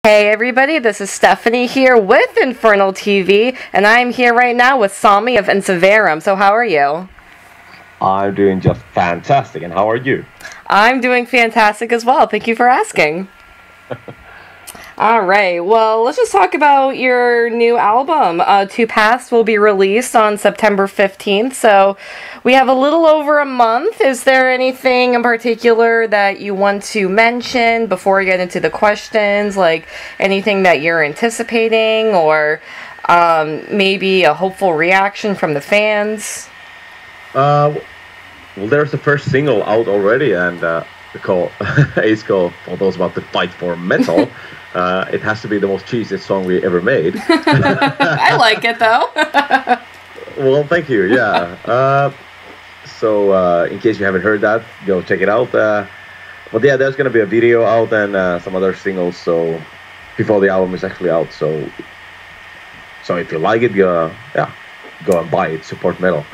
Hey everybody, this is Stephanie here with Infernal TV, and I'm here right now with Sami of Ensiferum. So how are you? I'm doing just fantastic, and how are you? I'm doing fantastic as well. Thank you for asking. Alright, well, let's just talk about your new album. To Past will be released on September 15th, so we have a little over a month. Is there anything in particular that you want to mention before we get into the questions? Like anything that you're anticipating, or maybe a hopeful reaction from the fans? Well, there's the first single out already, and it's called For Those About to Fight for Metal. It has to be the most cheesiest song we ever made. I like it, though. Well, thank you, yeah. So, in case you haven't heard that, go check it out. But yeah, there's going to be a video out and some other singles, so before the album is actually out. So if you like it, go and buy it. Support metal.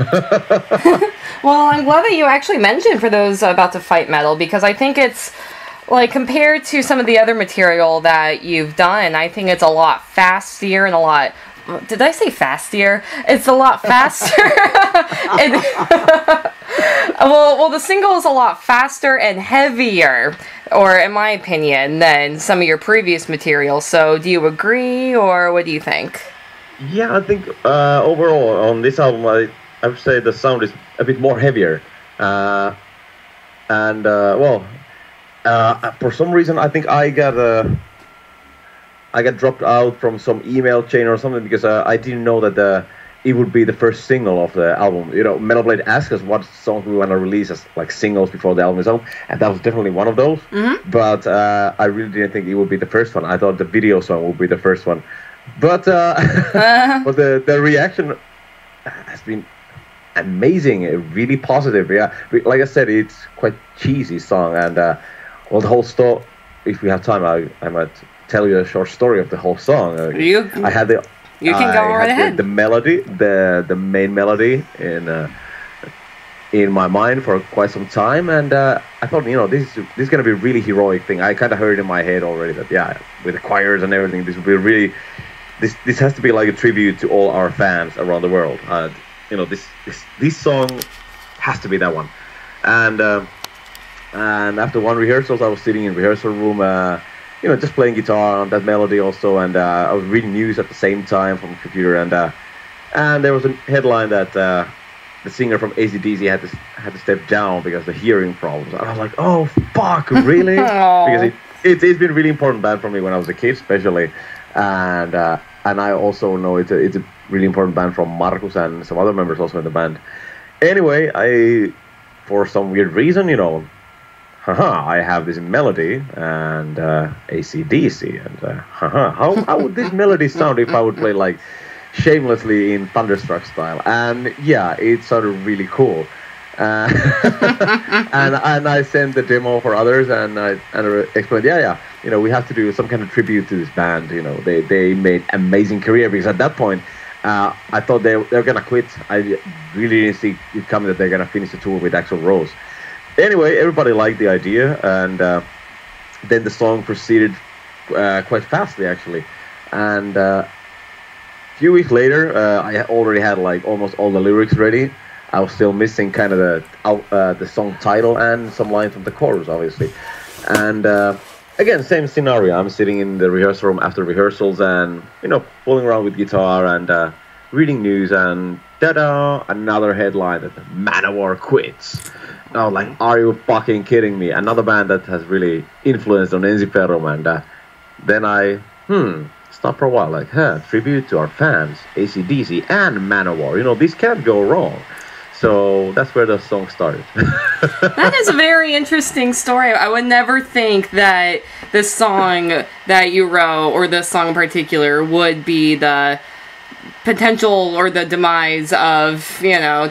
Well, I'm glad that you actually mentioned For Those About to Fight Metal, because I think it's, like, compared to some of the other material that you've done, I think it's a lot faster and a lot... Did I say faster? It's a lot faster. Well, the single is a lot faster and heavier, or in my opinion, than some of your previous material. So do you agree, or what do you think? Yeah, I think overall on this album, I would say the sound is a bit more heavier. For some reason, I think I got dropped out from some email chain or something because I didn't know that it would be the first single of the album. You know, Metal Blade asked us what songs we want to release as like singles before the album is out, and that was definitely one of those. Mm-hmm. But I really didn't think it would be the first one. I thought the video song would be the first one. But but the reaction has been amazing, really positive. Yeah, like I said, it's quite cheesy song, and the whole story. If we have time, I might tell you a short story of the whole song. You can go right ahead. The melody, the main melody in my mind for quite some time, and I thought, this is gonna be a really heroic thing. I kind of heard in my head already that with the choirs and everything, this will be really. This has to be like a tribute to all our fans around the world. This song has to be that one. And after one rehearsals, I was sitting in rehearsal room, just playing guitar on that melody also, and I was reading news at the same time from the computer, and there was a headline that the singer from AC/DC had to step down because of the hearing problems. And I was like, oh fuck, really? Because it's been a really important band for me when I was a kid, especially, and I also know it's a really important band from Markus and some other members also in the band. Anyway, for some weird reason, I have this melody and AC/DC, and how would this melody sound if I would play like shamelessly in Thunderstruck style? And yeah, it sounded really cool. And I sent the demo for others, and I explained, we have to do some kind of tribute to this band. They made amazing career, because at that point I thought they're gonna quit. I really didn't see it coming that they're gonna finish the tour with Axl Rose. Anyway, everybody liked the idea, and then the song proceeded quite fastly, actually. And a few weeks later, I already had like almost all the lyrics ready. I was still missing kind of the song title and some lines from the chorus, obviously. And again, same scenario. I'm sitting in the rehearsal room after rehearsals, and fooling around with guitar and reading news, and ta-da! Another headline that Manowar quits. And I was like, are you fucking kidding me? Another band that has really influenced on Ensiferum, and then I stopped for a while, like, tribute to our fans, AC/DC and Manowar. This can't go wrong. So that's where the song started. That is a very interesting story. I would never think that this song that you wrote, or this song in particular, would be the potential or the demise of,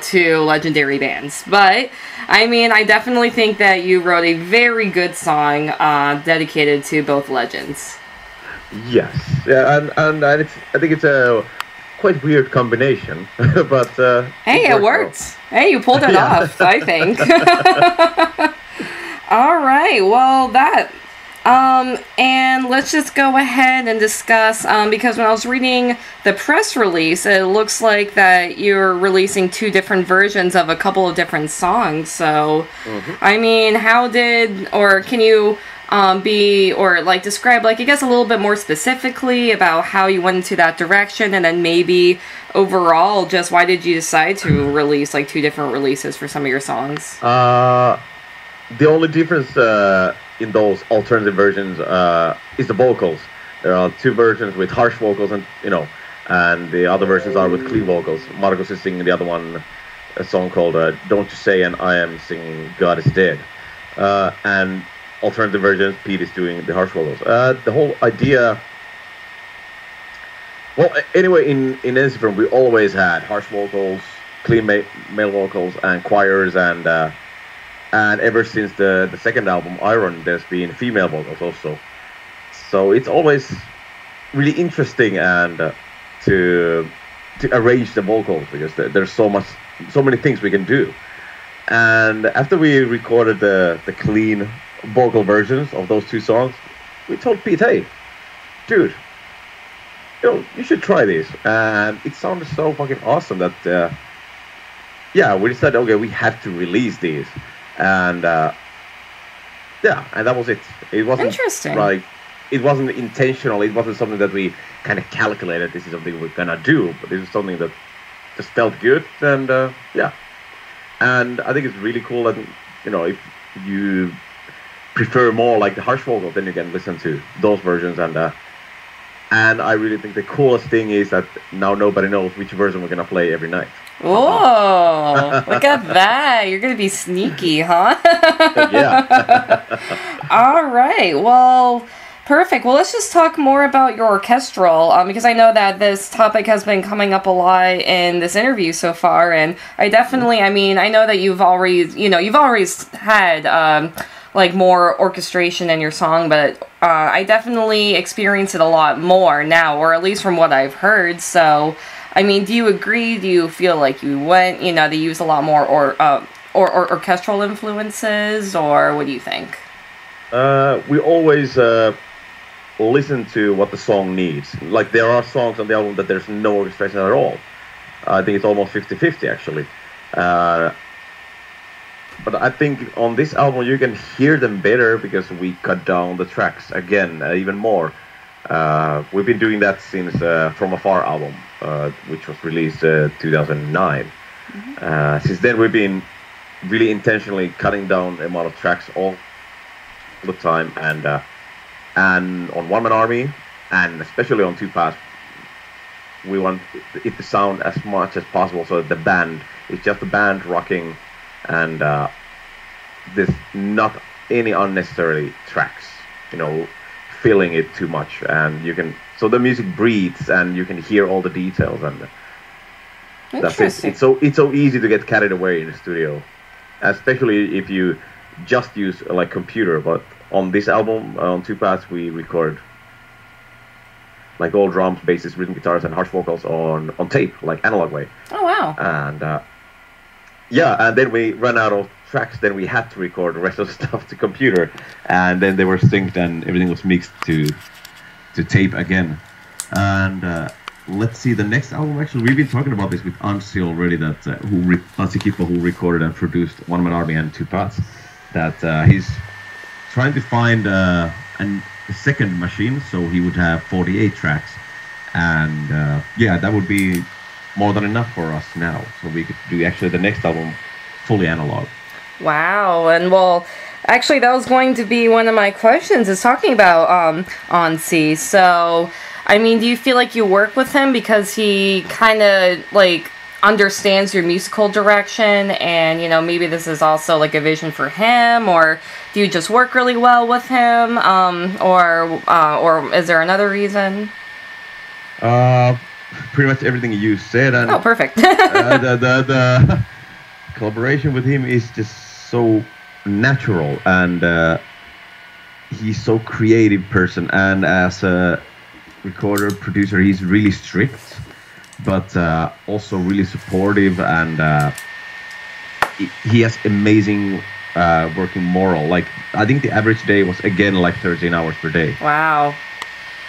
two legendary bands. But, I mean, I definitely think that you wrote a very good song dedicated to both legends. Yes. Yeah, and I think it's a quite weird combination, but hey, it worked. Well. Hey, you pulled it off, I think. All right, well, that And let's just go ahead and discuss, because when I was reading the press release, it looks like that you're releasing 2 different versions of a couple of different songs. So, I mean, how did, or can you describe, I guess, a little bit more specifically about how you went into that direction, and then maybe overall, just why did you decide to release 2 different releases for some of your songs? The only difference in those alternative versions is the vocals. There are 2 versions with harsh vocals, and and the other versions are with clean vocals. Marcos is singing the other one, a song called "Don't You Say," and I am singing "God Is Dead." And alternative versions, Pete is doing the harsh vocals. The whole idea. Well, anyway, in Ensiferum we always had harsh vocals, clean male vocals, and choirs, and ever since the second album, Iron, there's been female vocals also. So it's always really interesting and to arrange the vocals, because there's so many things we can do. And after we recorded the clean vocal versions of those 2 songs, we told Pete, hey, dude, you should try this. And it sounded so fucking awesome that we decided, okay, we have to release these. And and that was it. It wasn't interesting. It wasn't intentional. It wasn't something that we kind of calculated. This is something we're gonna do, but this is something that just felt good. And and I think it's really cool that if you prefer more the harsh vocals, then you can listen to those versions. And I really think the coolest thing is that now nobody knows which version we're gonna play every night. Oh, look at that. You're going to be sneaky, huh? Yeah. All right. Well, perfect. Well, let's just talk more about your orchestral, because I know that this topic has been coming up a lot in this interview so far, and I definitely, I know that you've always had, more orchestration in your song, but I definitely experience it a lot more now, or at least from what I've heard, so... do you agree? Do you feel like you went, they use a lot more or orchestral influences, or what do you think? We always listen to what the song needs. There are songs on the album that there's no orchestration at all. I think it's almost 50-50 actually. But I think on this album you can hear them better because we cut down the tracks again, even more. We've been doing that since From Afar album, which was released 2009. Since then we've been really intentionally cutting down the amount of tracks all the time, and on One Man Army, and especially on 2 Pass, we want it to sound as much as possible so that the band is just the band rocking, and there's not any unnecessary tracks, filling it too much, and so the music breathes and you can hear all the details, and that's it. It's so easy to get carried away in the studio, especially if you just use computer. But on this album, on 2 Paths, we record all drums, basses, rhythm guitars, and harsh vocals on tape, analog way. Oh wow! And and then we ran out of tracks, then we had to record the rest of the stuff to computer, and then they were synced and everything was mixed to tape again. And let's see, the next album, actually we've been talking about this with Anssi already, that Anssi Kippo, who recorded and produced One Man Army and 2 Paths, that he's trying to find a second machine so he would have 48 tracks, and that would be more than enough for us now, so we could do actually the next album fully analog. Wow. And well, actually that was going to be one of my questions, is talking about Anssi. So do you feel like you work with him because he kind of understands your musical direction, and maybe this is also a vision for him, or do you just work really well with him, or is there another reason? Pretty much everything you said. And, oh, perfect. the collaboration with him is just so natural, and he's so creative person, and as a recorder producer he's really strict, but also really supportive, and he has amazing working moral. Like I think the average day was again like 13 hours per day. Wow.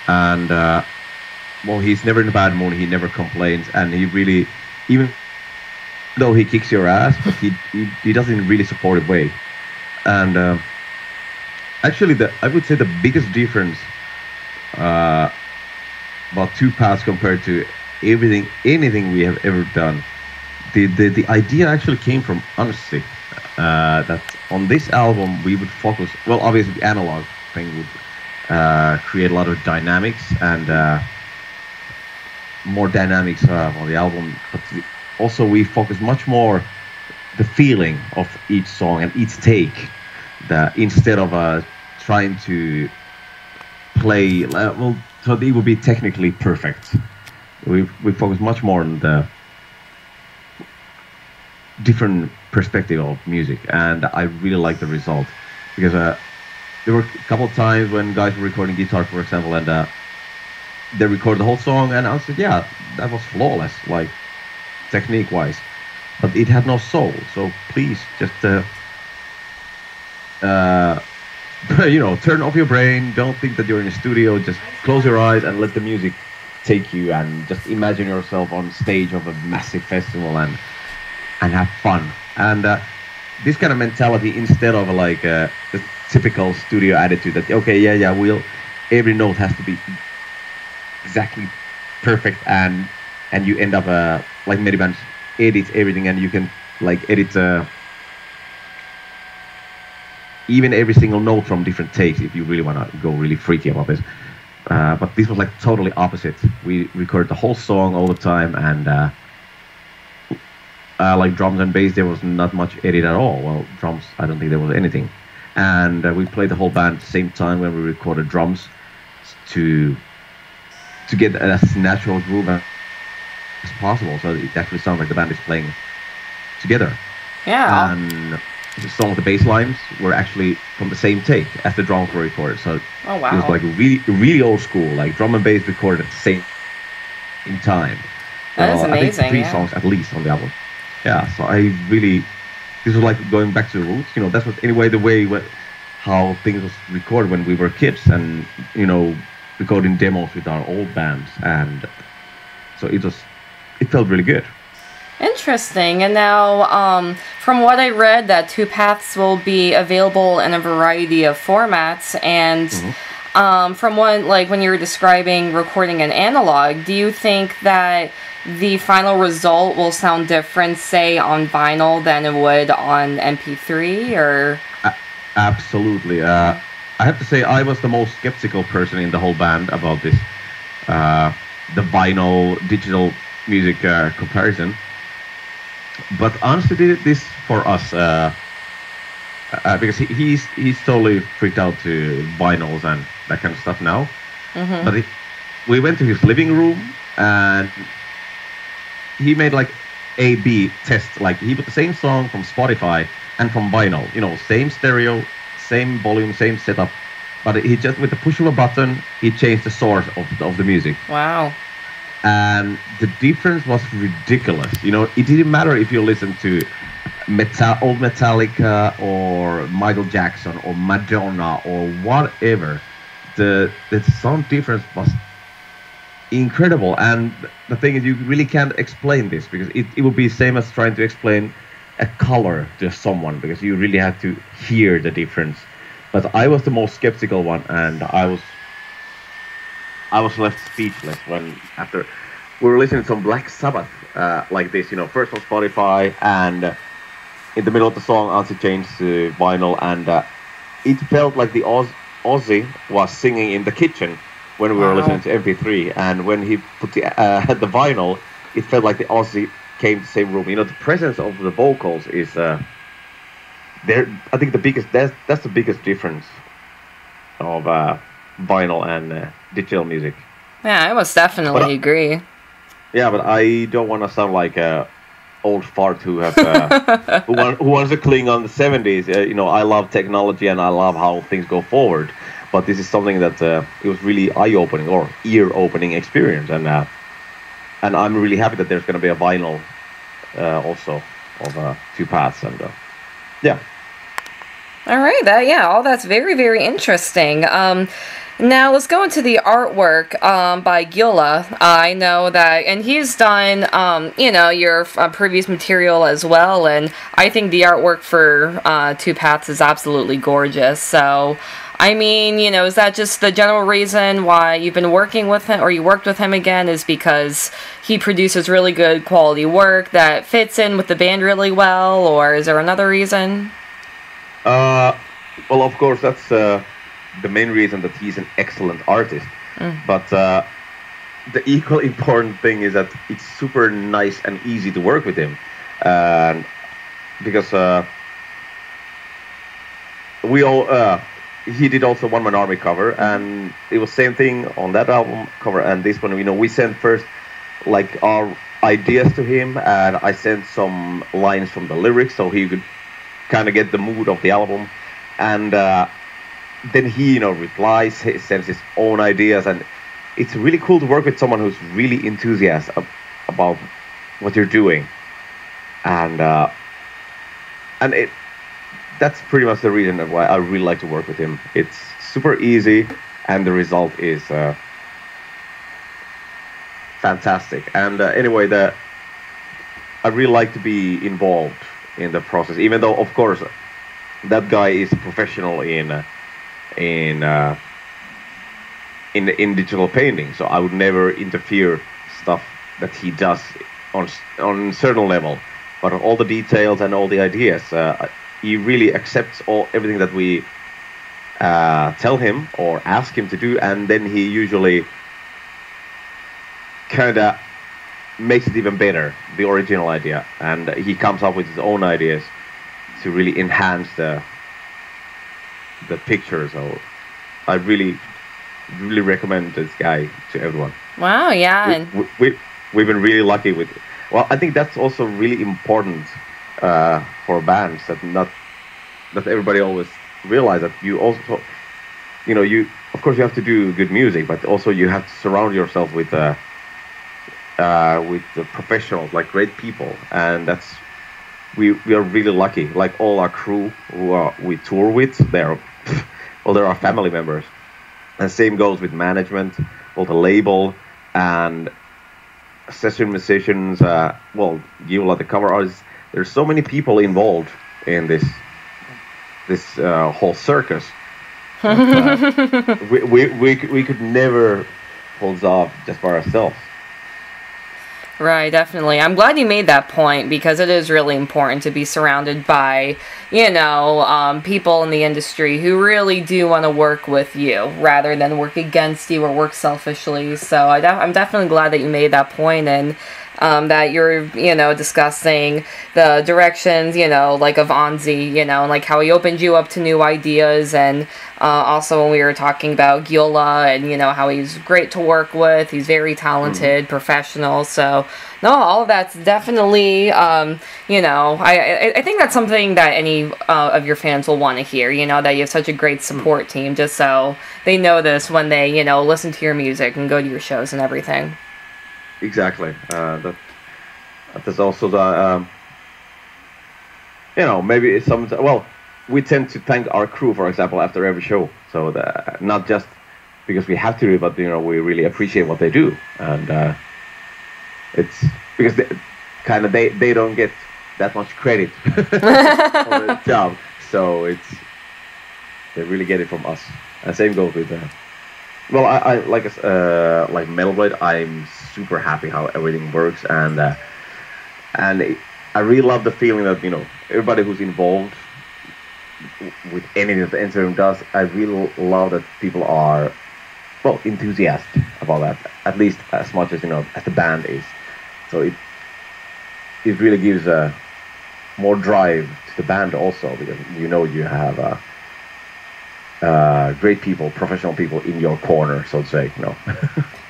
And well, he's never in a bad mood. He never complains, and he really, even though he kicks your ass, but he does it in a really supportive way. And actually, I would say the biggest difference about Two Paths compared to anything we have ever done, the idea actually came from honesty. That on this album we would focus. Well, obviously the analog thing would create a lot of dynamics and more dynamics on the album, but also we focus much more the feeling of each song and each take. Instead of trying to play well, so it would be technically perfect. We focus much more on the different perspective of music, and I really like the result because there were a couple of times when guys were recording guitar, for example, and they recorded the whole song, and I said, yeah, that was flawless, like technique-wise, but it had no soul. So please just turn off your brain. Don't think that you're in a studio. Just close your eyes and let the music take you, and just imagine yourself on stage of a massive festival and have fun. And this kind of mentality, instead of like the typical studio attitude that every note has to be exactly perfect, and you end up like many bands edit everything, and you can like edit even every single note from different takes if you really want to go really freaky about this. But this was like totally opposite. We recorded the whole song all the time, and like drums and bass, there was not much edit at all. Well, drums, I don't think there was anything. And we played the whole band at the same time when we recorded drums to get as natural groove as possible, so it actually sounds like the band is playing together. Yeah. And some of the bass lines were actually from the same take as the drums were recorded. So oh, wow. It was like really old school, like drum and bass recorded at the same time. That is amazing. I think 3 songs at least on the album. Yeah, so this was like going back to the roots. That's what how things was recorded when we were kids, and recording demos with our old bands, and so it felt really good. Interesting. And now, from what I read, that Two Paths will be available in a variety of formats. And from when you were describing recording an analog, do you think that the final result will sound different, say, on vinyl than it would on MP3? Or absolutely. I have to say I was the most skeptical person in the whole band about this, the vinyl digital music comparison. But honestly, this for us, because he's totally freaked out to vinyls and that kind of stuff now. Mm-hmm. But we went to his living room, and he made like A/B test. Like he put the same song from Spotify and from vinyl. Same stereo, same volume, same setup. But he just, with the push of a button, he changed the source of the music. Wow. And the difference was ridiculous. It didn't matter if you listened to old Metallica or Michael Jackson or Madonna or whatever. The sound difference was incredible. And the thing is, you really can't explain this, because it would be the same as trying to explain a color to someone, because you really have to hear the difference. But I was the most skeptical one, and I was left speechless when, after we were listening to some Black Sabbath like this, first on Spotify, and in the middle of the song, Ansi changed to vinyl, and it felt like the Ozzy was singing in the kitchen when we were listening to MP3, and when he put the vinyl, it felt like the Ozzy came to the same room. The presence of the vocals is there. I think that's the biggest difference of vinyl and digital music. Yeah, I most definitely agree. Yeah, but I don't want to sound like a old fart who has who wants to cling on the 70s. I love technology and I love how things go forward. But this is something that it was really eye-opening or ear-opening experience, and I'm really happy that there's going to be a vinyl also of Two Paths, and yeah. All right, all that's very, very interesting. Now let's go into the artwork by Gyula. I know that, and he's done, your previous material as well, and I think the artwork for Two Paths is absolutely gorgeous. So, I mean, is that just the general reason why you've been working with him, or you worked with him again, is because he produces really good quality work that fits in with the band really well, or is there another reason? Well, of course, that's the main reason that he's an excellent artist. But the equally important thing is that it's super nice and easy to work with him, because we all he did also One Man Army cover, and it was same thing on that album cover and this one. We sent first like our ideas to him, and I sent some lines from the lyrics so he could kind of get the mood of the album, and then he replies, he sends his own ideas, and it's really cool to work with someone who's really enthusiastic about what you're doing, and that's pretty much the reason why I really like to work with him. It's super easy, and the result is fantastic. And anyway, I really like to be involved in the process, even though, of course, that guy is a professional in digital painting, so I would never interfere stuff that he does on a certain level. But all the details and all the ideas, he really accepts everything that we tell him or ask him to do, and then he usually kind of makes it even better, the original idea, and he comes up with his own ideas to really enhance the picture. So I really recommend this guy to everyone. Wow, yeah. We've been really lucky with it. Well, I think that's also really important for bands, that everybody always realize that you also, of course you have to do good music, but also you have to surround yourself with the professionals, like great people, and we are really lucky. Like all our crew who we tour with, they're our family members, and same goes with management, all the label, and session musicians. Gyula, the cover artists. There's so many people involved in this whole circus. We could never pull it off just by ourselves. Right, definitely. I'm glad you made that point, because it is really important to be surrounded by, people in the industry who really do want to work with you rather than work against you or work selfishly. So I'm definitely glad that you made that point, and that you're, discussing the directions, like of Anzi, and like how he opened you up to new ideas, and also when we were talking about Gyula and, how he's great to work with, he's very talented, professional, so, no, all of that's definitely, I think that's something that any of your fans will want to hear, that you have such a great support team, just so they know this when they, listen to your music and go to your shows and everything. Exactly. That's also the, maybe some. Well, we tend to thank our crew, for example, after every show. So not just because we have to do it, but we really appreciate what they do, and it's because they don't get that much credit for the job, so they really get it from us. And same goes with. Well, I like Metal Blade. I'm super happy how everything works, and I really love the feeling that everybody who's involved with anything that Ensiferum does. I really love that people are enthusiastic about that, at least as much as as the band is. So it really gives more drive to the band also, because you have great people, professional people in your corner, so to say.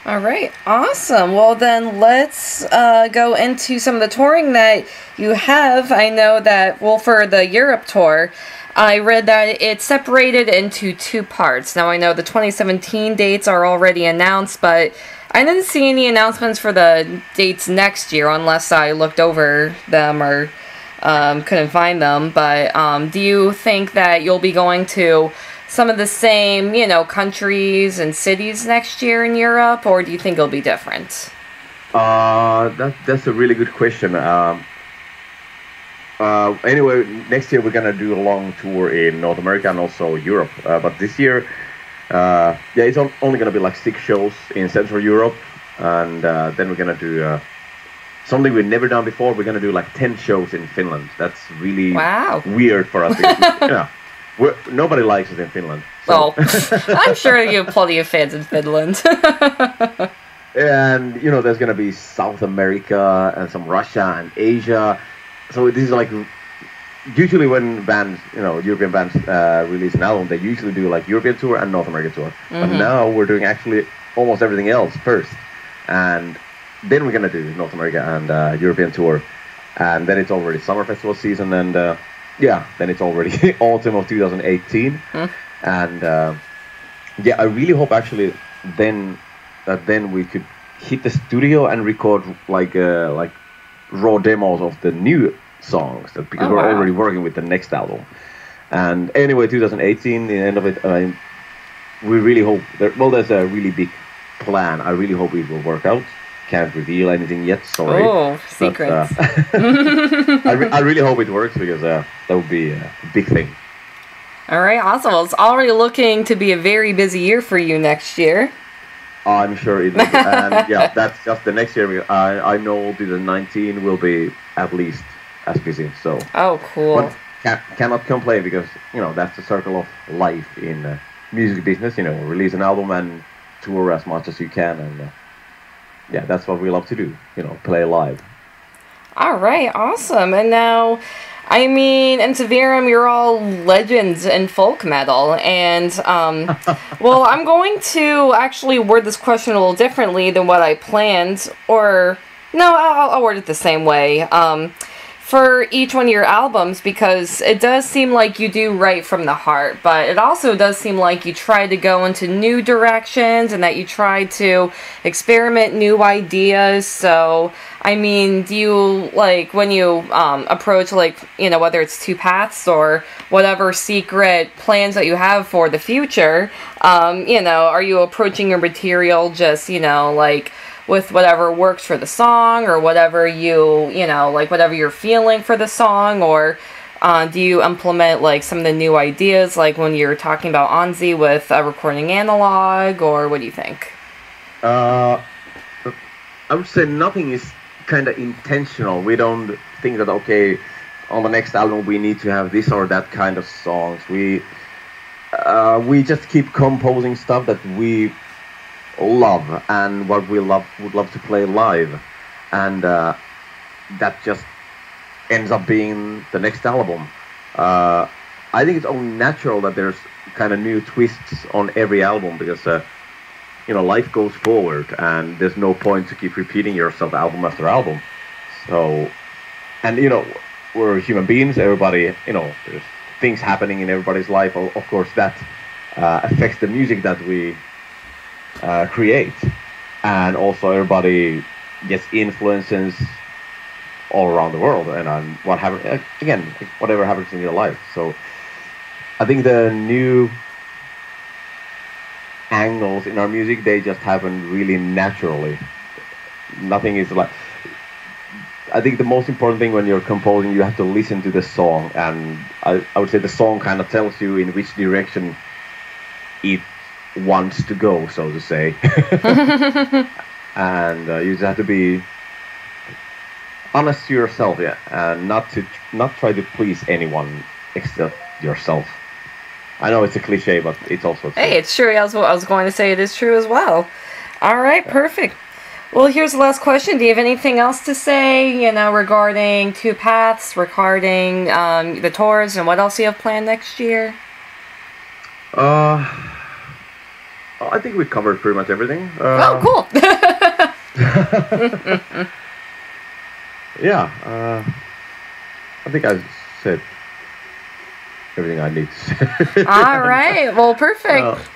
All right, awesome. Well, then let's go into some of the touring that you have. I know that, for the Europe tour, I read that it's separated into two parts. Now, I know the 2017 dates are already announced, but I didn't see any announcements for the dates next year, unless I looked over them or couldn't find them. But do you think that you'll be going to some of the same, countries and cities next year in Europe, or do you think it'll be different? That's a really good question. Anyway, next year we're gonna do a long tour in North America and also Europe. But this year, it's only gonna be like 6 shows in Central Europe, and then we're gonna do something we've never done before. We're gonna do like 10 shows in Finland. That's really weird for us. Nobody likes us in Finland. So. Well, I'm sure you have plenty of fans in Finland. And there's gonna be South America and some Russia and Asia. So this is like usually when bands, European bands release an album, they usually do like European tour and North American tour. But now we're doing actually almost everything else first, and then we're gonna do North America and European tour, and then it's already summer festival season, and then it's already autumn of 2018, and I really hope actually then we could hit the studio and record like raw demos of the new songs, because we're already working with the next album. And anyway, 2018, the end of it, we really hope there's a really big plan. I really hope it will work out. Can't reveal anything yet, sorry. Oh, secrets. I really hope it works, because that would be a big thing. All right, awesome. Well, it's already looking to be a very busy year for you next year. I'm sure it will. And that's just the next year. I know 2019 will be at least as busy. So. Oh, cool. But cannot complain, because that's the circle of life in the music business. Release an album and tour as much as you can, and that's what we love to do. Play live. All right, awesome. And now, I mean, Ensiferum, you're all legends in folk metal, and, well, I'm going to actually word this question a little differently than what I planned, or, no, I'll word it the same way, for each one of your albums, because it does seem like you do write from the heart, but it also does seem like you try to go into new directions, and that you try to experiment new ideas. So, I mean, do you, like, when you approach, like, whether it's Two Paths or whatever secret plans that you have for the future, are you approaching your material just, like, with whatever works for the song, or whatever whatever you're feeling for the song, or do you implement like some of the new ideas, like when you're talking about Anzi with recording analog, or what do you think? I would say nothing is kind of intentional. We don't think that, okay, on the next album we need to have this or that kind of songs. We just keep composing stuff that we love and what we would love to play live, and that just ends up being the next album. I think it's only natural that there's kind of new twists on every album, because life goes forward and there's no point to keep repeating yourself album after album. So, and we're human beings, everybody, there's things happening in everybody's life. Of course that affects the music that we create, and also everybody gets influences all around the world, and what happens again, whatever happens in your life. So I think the new angles in our music, they just happen really naturally. Nothing is like, I think the most important thing when you're composing, you have to listen to the song, and I would say the song kind of tells you in which direction it wants to go, so to say. And you just have to be honest to yourself, and not try to please anyone except yourself. I know it's a cliche, but it's also true. Hey, it's true. I was going to say it is true as well. All right, perfect. Well, here's the last question. Do you have anything else to say, regarding Two Paths, regarding the tours, and what else you have planned next year? I think we covered pretty much everything. Oh, cool. I think I said everything I need to say. All right. Well, perfect.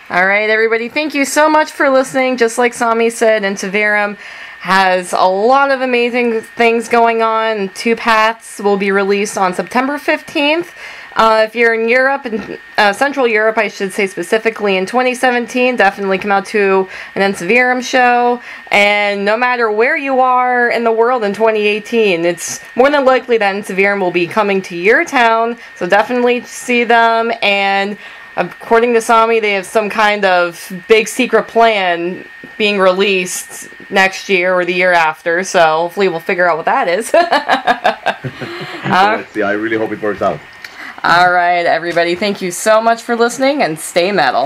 All right, everybody. Thank you so much for listening. Just like Sami said, Ensiferum, has a lot of amazing things going on. Two Paths will be released on September 15th. If you're in Europe, in Central Europe, I should say specifically, in 2017, definitely come out to an Ensiferum show. And no matter where you are in the world in 2018, it's more than likely that Ensiferum will be coming to your town. So definitely see them. And according to Sami, they have some kind of big secret plan being released next year or the year after. So hopefully we'll figure out what that is. Let's see. I really hope it works out. All right, everybody. Thank you so much for listening, and stay metal.